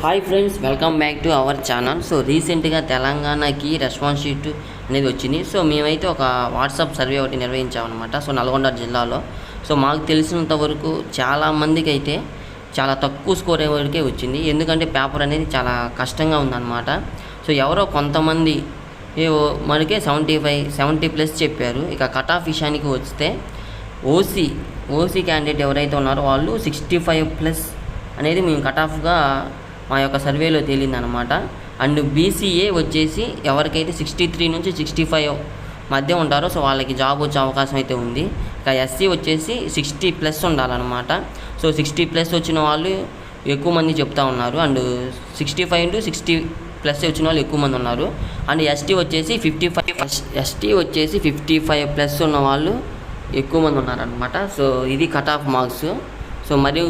Hi friends, welcome back to our channel. So రీసెంట్గా తెలంగాణకి response sheet అనేది వచ్చింది. సో మేమైతే ఒక వాట్సాప్ సర్వే ఒకటి నిర్వహించామన్నమాట. సో నల్గొండ జిల్లాలో సో మాకు తెలిసినంత వరకు చాలామందికి అయితే చాలా తక్కువ స్కోర్ వరకే వచ్చింది. ఎందుకంటే పేపర్ అనేది చాలా కష్టంగా ఉందన్నమాట. సో ఎవరో కొంతమంది మనకే 70+ చెప్పారు. ఇక కట్ ఆఫ్ విషయానికి వస్తే ఓసీ క్యాండిడేట్ ఎవరైతే ఉన్నారో వాళ్ళు 65+ అనేది మేము కట్ ఆఫ్గా మా యొక్క సర్వేలో తేలిందనమాట. అండ్ బీసీఏ వచ్చేసి ఎవరికైతే 63 నుంచి 65 మధ్య ఉంటారో సో వాళ్ళకి జాబ్ వచ్చే అవకాశం అయితే ఉంది. ఇక ఎస్సీ వచ్చేసి 60+ ఉండాలన్నమాట. సో 60+ వచ్చిన వాళ్ళు ఎక్కువ మంది చెప్తా ఉన్నారు. అండ్ 65 to 60+ వచ్చిన వాళ్ళు ఎక్కువ మంది ఉన్నారు. అండ్ ఎస్టీ వచ్చేసి 55+ ఉన్న వాళ్ళు ఎక్కువ మంది ఉన్నారనమాట. సో ఇది కట్ ఆఫ్ మార్క్స్. సో మరియు